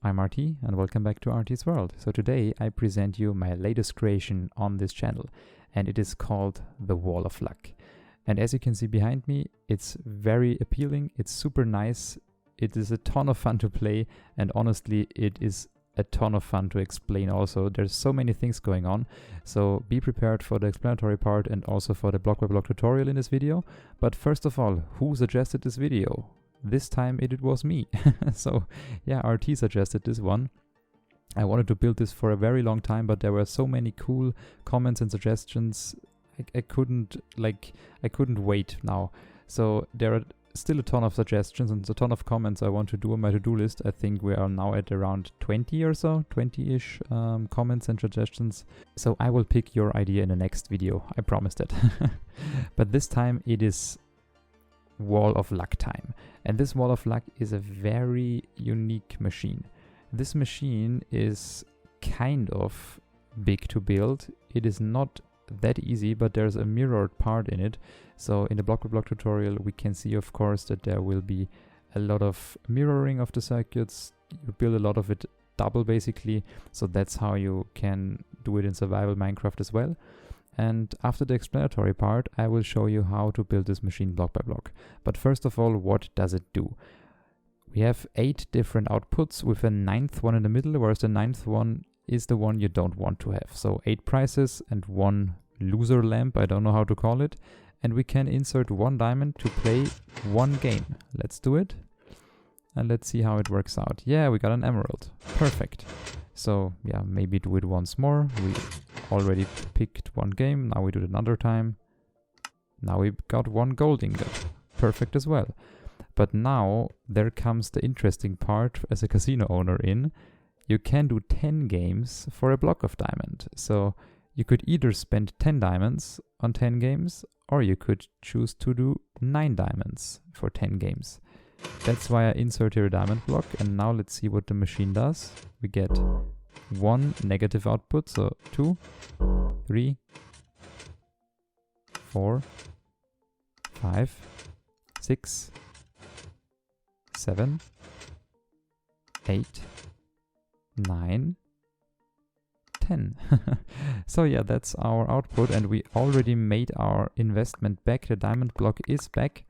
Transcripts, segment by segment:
I'm RT and welcome back to RTsWorld. So today I present you my latest creation on this channel and it is called the Wall of Luck. And as you can see behind me, it's very appealing, it's super nice, it is a ton of fun to play, and honestly it is a ton of fun to explain also. There's so many things going on, so be prepared for the explanatory part and also for the block by block tutorial in this video. But first of all, who suggested this video? This time it was me. So yeah, RT suggested this one. I wanted to build this for a very long time, but there were so many cool comments and suggestions. I couldn't wait now. So there are still a ton of suggestions and a ton of comments I want to do on my to-do list. I think we are now at around 20 or so, 20-ish comments and suggestions. So I will pick your idea in the next video, I promised it. But this time it is Wall of Luck time. And this Wall of Luck is a very unique machine. This machine is kind of big to build. It is not that easy, but there's a mirrored part in it. So in the block by block tutorial we can see, of course, that there will be a lot of mirroring of the circuits. You build a lot of it double basically, so that's how you can do it in survival Minecraft as well. And after the explanatory part I will show you how to build this machine block by block. But first of all, what does it do? We have 8 different outputs with a 9th one in the middle, whereas the 9th one is the one you don't want to have. So 8 prices and 1 loser lamp, I don't know how to call it. And we can insert 1 diamond to play 1 game. Let's do it. And let's see how it works out. Yeah, we got an emerald. Perfect. So yeah, maybe do it once more. We already picked 1 game. Now we do it another time. Now we got 1 gold ingot. Perfect as well. But now there comes the interesting part as a casino owner in. You can do 10 games for a block of diamond. So you could either spend 10 diamonds on 10 games, or you could choose to do 9 diamonds for 10 games. That's why I insert here a diamond block, and now let's see what the machine does. We get 1 negative output, so 2, 3, 4, 5, 6, 7, 8, 9, 10. So yeah, that's our output, and we already made our investment back. The diamond block is back.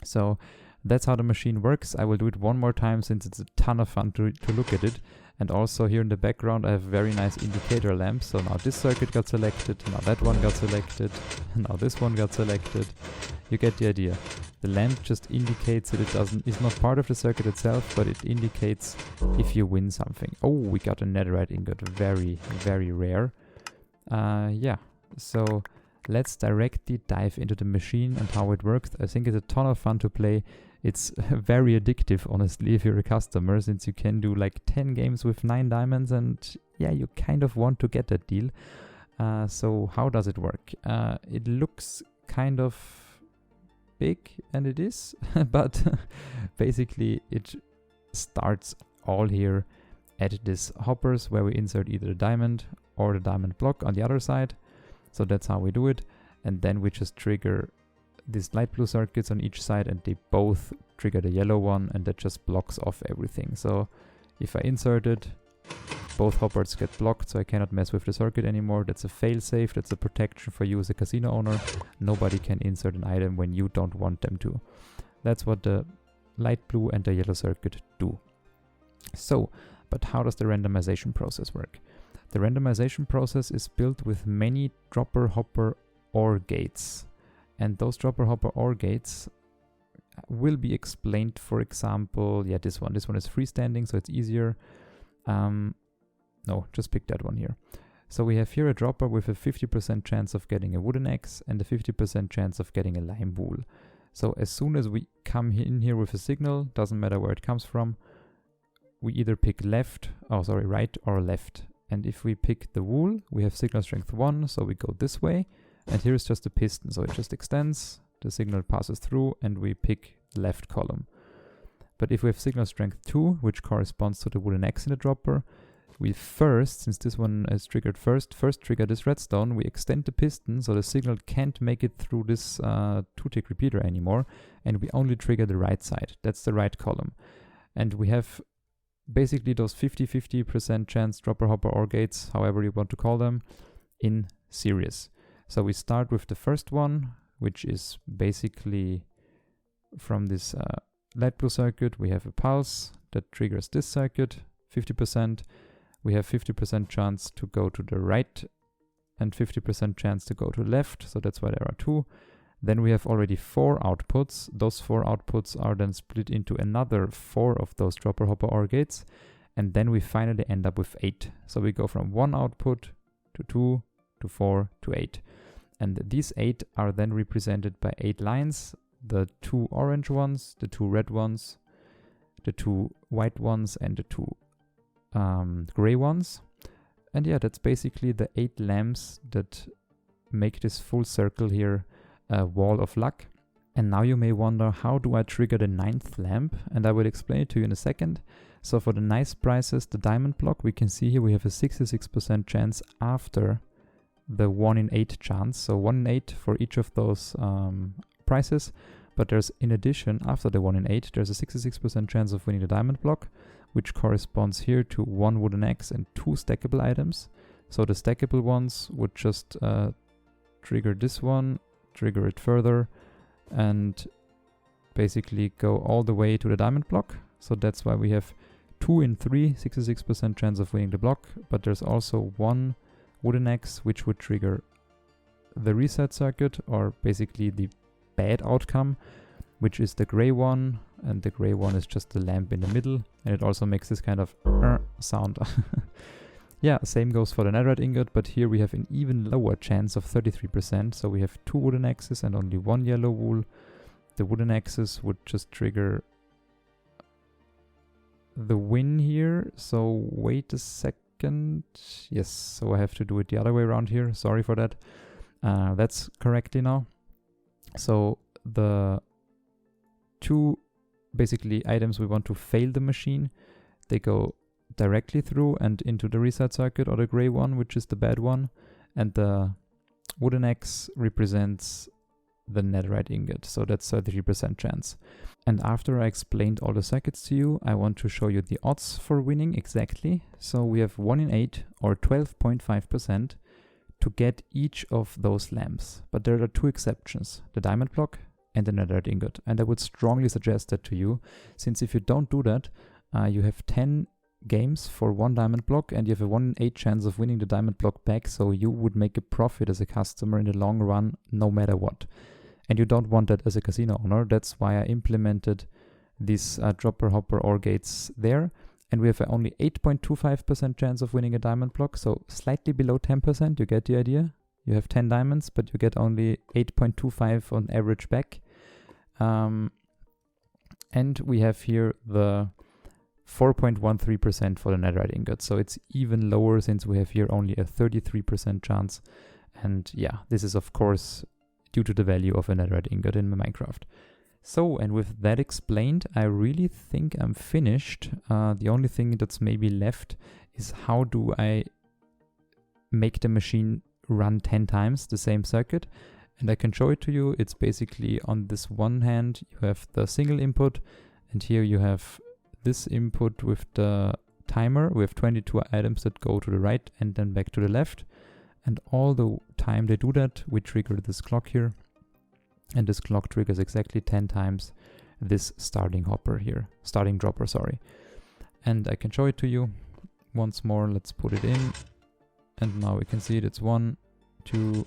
So that's how the machine works. I will do it one more time since it's a ton of fun to look at it. And also here in the background I have very nice indicator lamps. So now this circuit got selected, now that one got selected, now this one got selected. You get the idea. The lamp just indicates that it's not part of the circuit itself, but it indicates if you win something. Oh, we got a netherite ingot, very, very rare. Yeah, so let's directly dive into the machine and how it works. I think it's a ton of fun to play. It's very addictive, honestly, if you're a customer, since you can do like 10 games with 9 diamonds, and yeah, you kind of want to get that deal. So how does it work? It looks kind of big, and it is, but basically it starts all here at this hoppers where we insert either the diamond or the diamond block on the other side. So that's how we do it, and then we just trigger these light blue circuits on each side, and they both trigger the yellow one, and that just blocks off everything. So if I insert it, both hoppers get blocked, so I cannot mess with the circuit anymore. That's a fail-safe, that's a protection for you as a casino owner. Nobody can insert an item when you don't want them to. That's what the light blue and the yellow circuit do. So, but how does the randomization process work? The randomization process is built with many dropper, hopper, OR gates. And those dropper, hopper, OR gates will be explained, for example, yeah, this one is freestanding, so it's easier. No, just pick that one here. So we have here a dropper with a 50% chance of getting a wooden axe and a 50% chance of getting a lime wool. So as soon as we come in here with a signal, doesn't matter where it comes from, we either pick right or left. And if we pick the wool, we have signal strength 1, so we go this way. And here's just a piston, so it just extends, the signal passes through, and we pick the left column. But if we have signal strength 2, which corresponds to the wooden axe in the dropper, we first, since this one is triggered first trigger this redstone, we extend the piston so the signal can't make it through this 2-tick repeater anymore, and we only trigger the right side. That's the right column. And we have basically those 50-50% chance dropper, hopper, or gates, however you want to call them, in series. So we start with the first one, which is basically from this light blue circuit. We have a pulse that triggers this circuit, 50%. We have 50% chance to go to the right and 50% chance to go to left, so that's why there are 2. Then we have already 4 outputs. Those 4 outputs are then split into another 4 of those dropper, hopper, OR gates, and then we finally end up with 8. So we go from 1 output to 2 to 4 to 8. And these 8 are then represented by 8 lines, the 2 orange ones, the 2 red ones, the 2 white ones, and the 2 gray ones. And yeah, that's basically the 8 lamps that make this full circle here a wall of luck. And now you may wonder, how do I trigger the 9th lamp? And I will explain it to you in a second. So for the nice prices, the diamond block, we can see here we have a 66% chance after the 1 in 8 chance. So 1 in 8 for each of those prices. But there's, in addition, after the 1 in 8, there's a 66% chance of winning the diamond block, which corresponds here to 1 wooden X and 2 stackable items. So the stackable ones would just trigger this one, trigger it further, and basically go all the way to the diamond block. So that's why we have 2 in 3, 66% chance of winning the block, but there's also 1 wooden X, which would trigger the reset circuit, or basically the bad outcome, which is the gray one, and the gray one is just the lamp in the middle, and it also makes this kind of sound. Yeah, same goes for the netherite ingot, but here we have an even lower chance of 33%. So we have 2 wooden axes and only 1 yellow wool. The wooden axes would just trigger the win here. So wait a second. Yes, so I have to do it the other way around here. Sorry for that. That's correctly now. So the 2 basically items we want to fail the machine, they go directly through and into the reset circuit, or the gray one, which is the bad one, and the wooden X represents the netherite ingot, so that's 33% chance. And after I explained all the circuits to you, I want to show you the odds for winning exactly. So we have 1 in 8 or 12.5% to get each of those lamps, but there are 2 exceptions, the diamond block and the netherite ingot, and I would strongly suggest that to you, since if you don't do that, you have 10 games for 1 diamond block and you have a 1 in 8 chance of winning the diamond block back, so you would make a profit as a customer in the long run no matter what. And you don't want that as a casino owner. That's why I implemented these dropper, hopper, OR gates there, and we have only 8.25% chance of winning a diamond block, so slightly below 10%. You get the idea? You have 10 diamonds, but you get only 8.25 on average back. And we have here the 4.13% for the netherite ingot, so it's even lower since we have here only a 33% chance. And yeah, this is of course due to the value of a netherite ingot in Minecraft. So, and with that explained, I really think I'm finished. The only thing that's maybe left is, how do I make the machine run 10 times the same circuit? And I can show it to you. It's basically, on this one hand you have the single input, and here you have this input with the timer. We have 22 items that go to the right and then back to the left, and all the time they do that, we trigger this clock here, and this clock triggers exactly 10 times this starting dropper, sorry. And I can show it to you once more. Let's put it in, and now we can see it. It's 1, 2,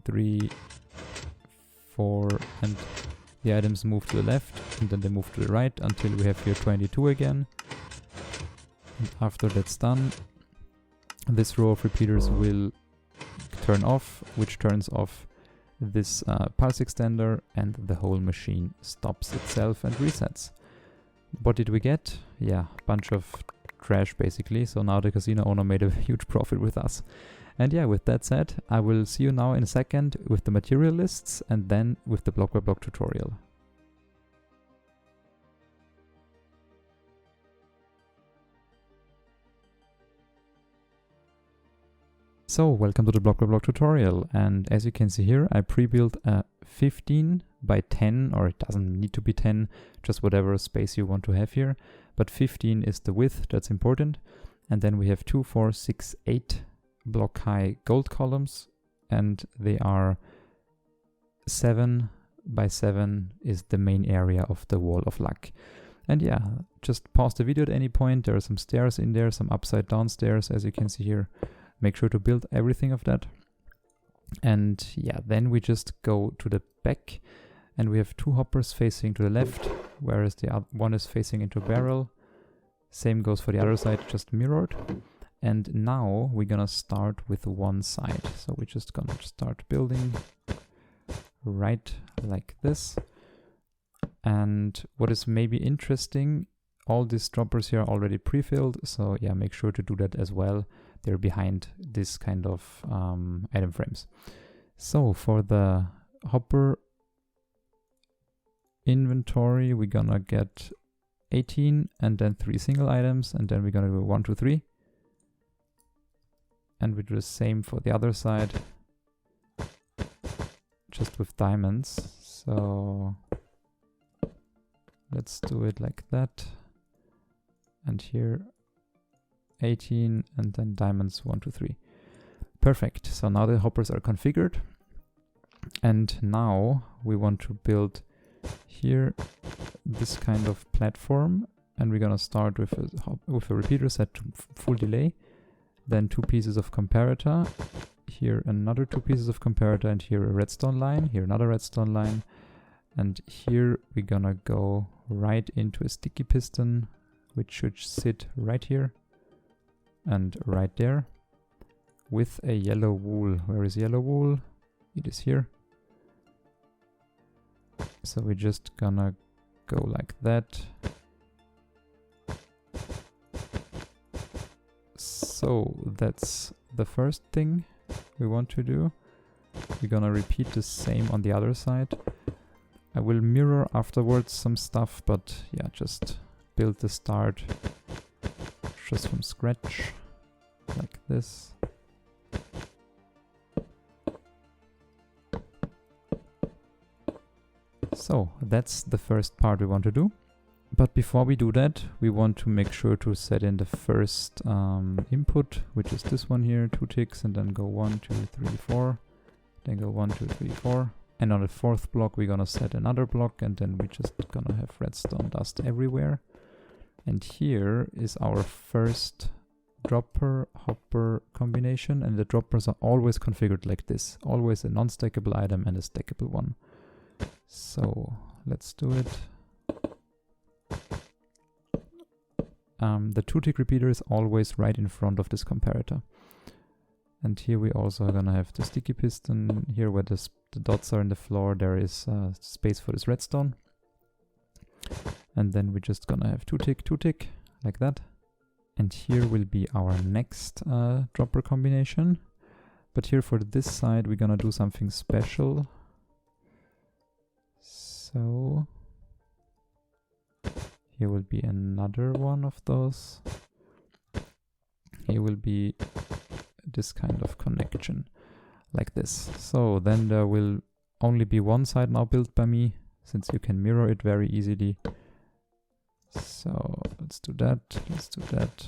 3, 4, and the items move to the left and then they move to the right until we have here 22 again. And after that's done, this row of repeaters will turn off, which turns off this pulse extender, and the whole machine stops itself and resets. What did we get? Yeah, bunch of trash basically. So now the casino owner made a huge profit with us. And yeah, with that said, I will see you now in a second with the material lists and then with the block by block tutorial. So, welcome to the block by block tutorial, and as you can see here, I pre-built a 15 by 10, or it doesn't need to be 10, just whatever space you want to have here, but 15 is the width, that's important. And then we have 2, 4, 6, 8 block high gold columns, and they are 7 by 7 is the main area of the wall of luck. And yeah, just pause the video at any point. There are some stairs in there, some upside down stairs, as you can see here. Make sure to build everything of that. And yeah, then we just go to the back, and we have 2 hoppers facing to the left, whereas the other one is facing into a barrel. Same goes for the other side, just mirrored. And now we're gonna start with one side. So we're just gonna start building right like this. And what is maybe interesting, all these droppers here are already pre-filled, so yeah, make sure to do that as well. They're behind this kind of item frames. So for the hopper inventory, we're gonna get 18 and then 3 single items, and then we're gonna do 1, 2, 3. And we do the same for the other side, just with diamonds. So let's do it like that. And here 18 and then diamonds 1, 2, 3. Perfect. So now the hoppers are configured. And now we want to build here this kind of platform. And we're gonna start with a repeater set to full delay. Then 2 pieces of comparator. Here another 2 pieces of comparator, and here a redstone line. Here another redstone line. And here we're gonna go right into a sticky piston, which should sit right here and right there, with a yellow wool. Where is yellow wool? It is here. So we're just gonna go like that. So that's the first thing we want to do. We're gonna repeat the same on the other side. I will mirror afterwards some stuff, but yeah, just build the start just from scratch, like this. So that's the first part we want to do. But before we do that, we want to make sure to set in the first input, which is this one here, 2 ticks, and then go 1, 2, 3, 4. Then go 1, 2, 3, 4. And on the 4th block, we're gonna set another block, and then we're just gonna have redstone dust everywhere. And here is our first dropper hopper combination, and the droppers are always configured like this. Always a non-stackable item and a stackable one. So let's do it. The 2-tick repeater is always right in front of this comparator. And here we also are gonna have the sticky piston. Here where the dots are in the floor, there is space for this redstone. And then we're just gonna have 2-tick, 2-tick, like that. And here will be our next dropper combination. But here for this side, we're gonna do something special. So here will be another one of those. Here will be this kind of connection, like this. So then there will only be one side now built by me, since you can mirror it very easily. So let's do that, let's do that.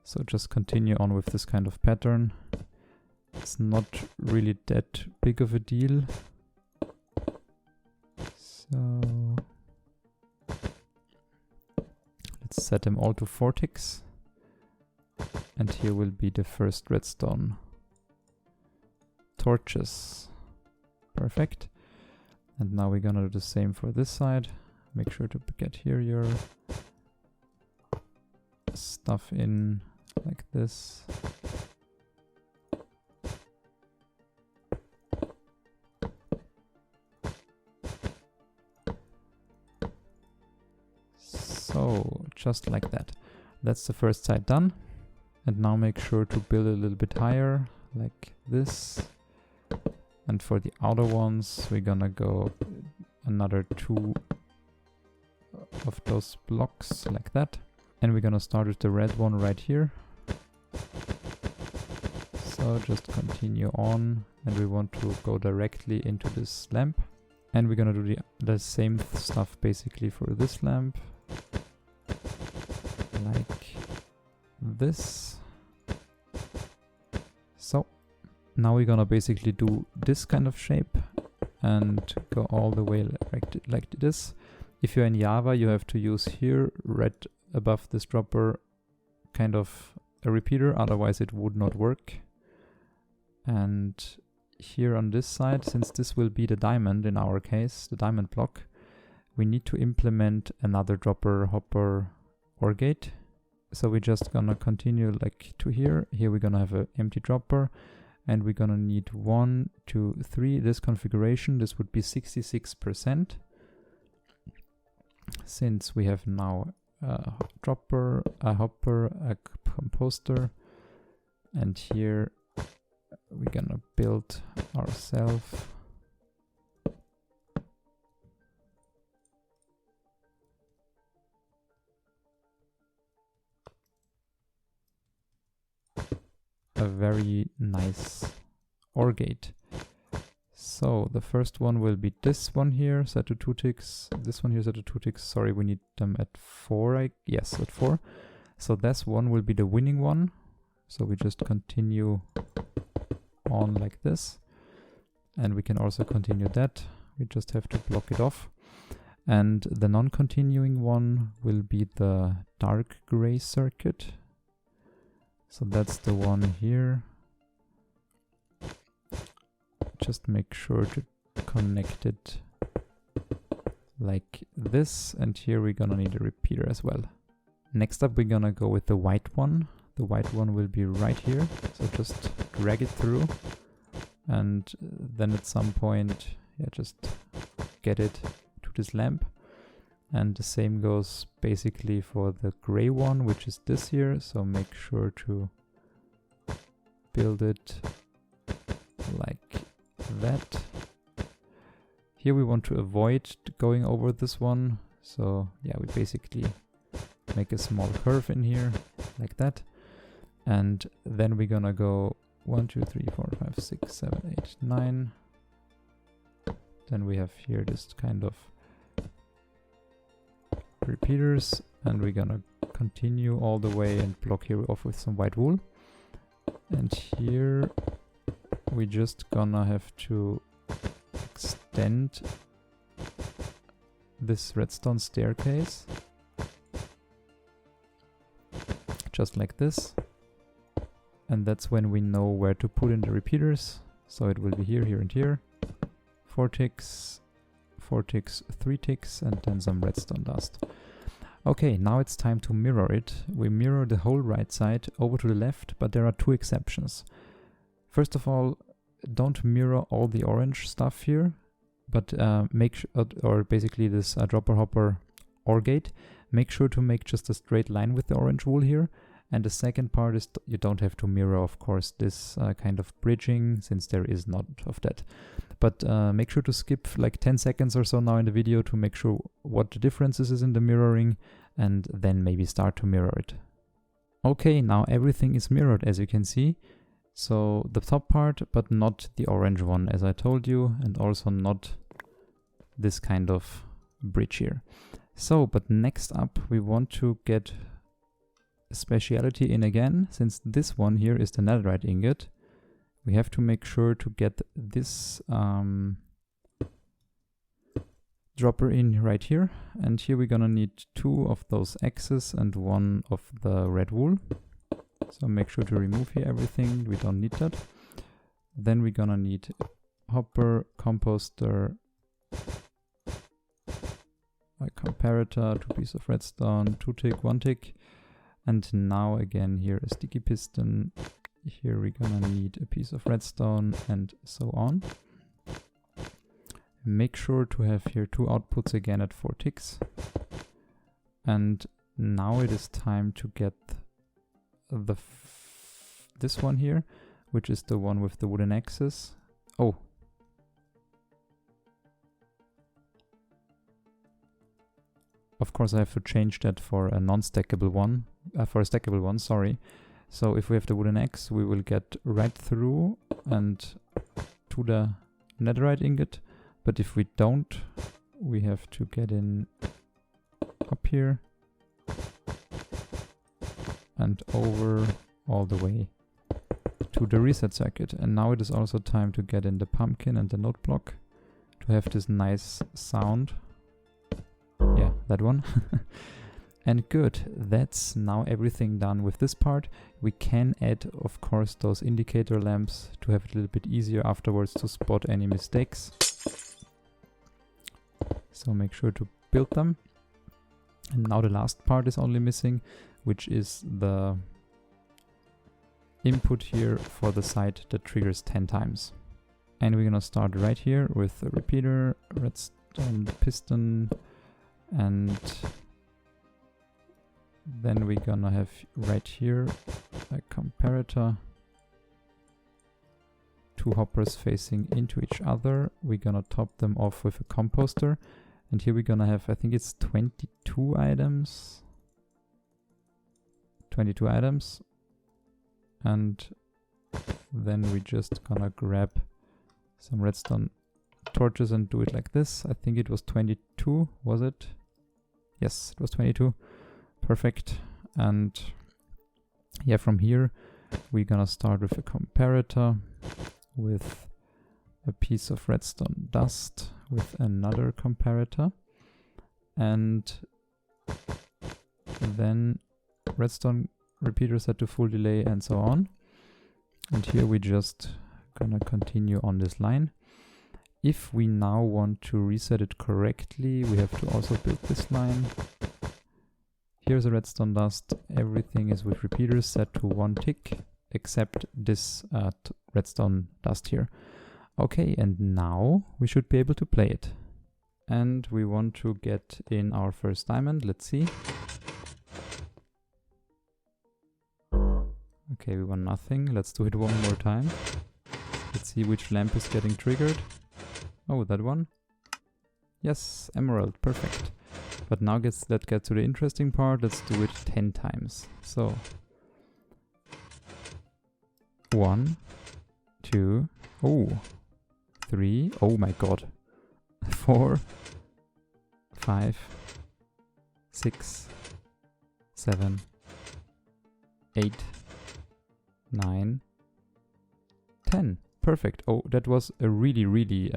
So just continue on with this kind of pattern. It's not really that big of a deal. So let's set them all to 4 ticks. And here will be the first redstone torches. Perfect. And now we're gonna do the same for this side. Make sure to get here your stuff in like this. So just like that. That's the first side done. And now make sure to build a little bit higher, like this. And for the outer ones, we're gonna go another 2 of those blocks, like that. And we're gonna start with the red one right here. So just continue on, and we want to go directly into this lamp. And we're gonna do the same stuff basically for this lamp. Like this. So now we're gonna basically do this kind of shape and go all the way like this. If you're in Java, you have to use here, right above this dropper, kind of a repeater, otherwise it would not work. And here on this side, since this will be the diamond in our case, the diamond block, we need to implement another dropper, hopper, or gate. So we're just gonna continue like to here. Here we're gonna have an empty dropper, and we're gonna need 1, 2, 3. This configuration, this would be 66%. Since we have now a dropper, a hopper, a composter, and here we're gonna build ourselves a very nice OR gate. So the first one will be this one here, set to 2 ticks. This one here set to 2 ticks. Sorry, we need them at 4. Yes, at 4. So this one will be the winning one. So we just continue on like this. And we can also continue that. We just have to block it off. And the non-continuing one will be the dark gray circuit. So that's the one here. Just make sure to connect it like this, and here we're gonna need a repeater as well. Next up, we're gonna go with the white one. The white one will be right here, so just drag it through, and then at some point, yeah, just get it to this lamp. And the same goes basically for the gray one, which is this here, so make sure to build it like that. Here we want to avoid going over this one, so yeah, we basically make a small curve in here like that. And then we're gonna go 1, 2, 3, 4, 5, 6, 7, 8, 9. Then we have here this kind of repeaters, and we're gonna continue all the way and block here off with some white wool. And here we just gonna have to extend this redstone staircase just like this, and that's when we know where to put in the repeaters. So it will be here, here, and here. 4 ticks, 4 ticks, 3 ticks, and then some redstone dust. Okay, now it's time to mirror it. We mirror the whole right side over to the left, but there are 2 exceptions. First of all, don't mirror all the orange stuff here, but make sure, or basically this dropper hopper OR gate, make sure to make just a straight line with the orange wool here. And the second part is you don't have to mirror, of course, this kind of bridging, since there is not of that. But make sure to skip like 10 seconds or so now in the video to make sure what the differences is in the mirroring, and then maybe start to mirror it. Okay, now everything is mirrored, as you can see. So the top part, but not the orange one, as I told you, and also not this kind of bridge here. So, but next up, we want to get speciality in again. Since this one here is the netherite ingot, we have to make sure to get this dropper in right here. And here we're gonna need 2 of those X's and 1 of the red wool. So make sure to remove here everything, we don't need that. Then we're gonna need hopper, composter, a comparator, 2 pieces of redstone, 2 tick, 1 tick. And now again here a sticky piston. Here we're gonna need a piece of redstone and so on. Make sure to have here 2 outputs again at 4 ticks. And now it is time to get this one here, which is the one with the wooden axis. Oh. Of course I have to change that for a non-stackable one, for a stackable one, sorry. So if we have the wooden axe, we will get right through and to the netherite ingot. But if we don't, we have to get in up here and over all the way to the reset circuit. And now it is also time to get in the pumpkin and the note block to have this nice sound. Yeah, that one. And good, that's now everything done with this part. We can add, of course, those indicator lamps to have it a little bit easier afterwards to spot any mistakes. So make sure to build them. And now the last part is only missing, which is the input here for the side that triggers 10 times. And we're gonna start right here with the repeater, redstone, piston, and then we're gonna have right here a comparator, two hoppers facing into each other. We're gonna top them off with a composter, and here we're gonna have, I think it's 22 items. 22 items. And then we're just gonna grab some redstone torches and do it like this. I think it was 22, was it? Yes, it was 22. Perfect. And yeah, from here we're gonna start with a comparator with a piece of redstone dust with another comparator, and then redstone repeater set to full delay and so on. And here we just gonna continue on this line. If we now want to reset it correctly, we have to also build this line. Here's a redstone dust. Everything is with repeaters set to 1 tick, except this redstone dust here. Okay, and now we should be able to play it. And we want to get in our first diamond. Let's see. Okay, we won nothing. Let's do it one more time. Let's see which lamp is getting triggered. Oh, that one. Yes, emerald. Perfect. But now let's get to the interesting part. Let's do it 10 times. So 1, 2, oh, 3, oh my god, 4, 5, 6, 7, 8, 9, 10. Perfect. Oh, that was a really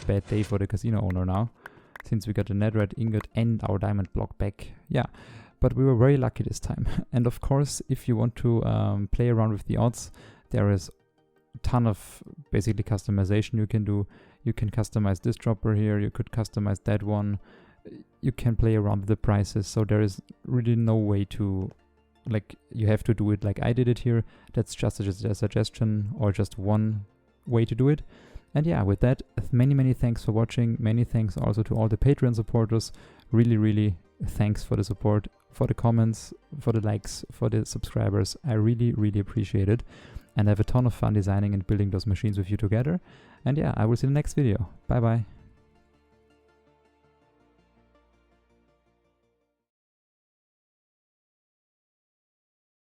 bad day for the casino owner now, since we got the netherite ingot and our diamond block back. Yeah, but we were very lucky this time. And of course, if you want to play around with the odds, there is a ton of basically customization you can do. You can customize this dropper here, you could customize that one, you can play around with the prices, so there is really no way to, like, you have to do it like I did it here. That's just a suggestion, or just one way to do it. And yeah, with that, many thanks for watching. Many thanks also to all the Patreon supporters. Really thanks for the support, for the comments, for the likes, for the subscribers. I really appreciate it. And I have a ton of fun designing and building those machines with you together. And yeah, I will see you in the next video. Bye bye.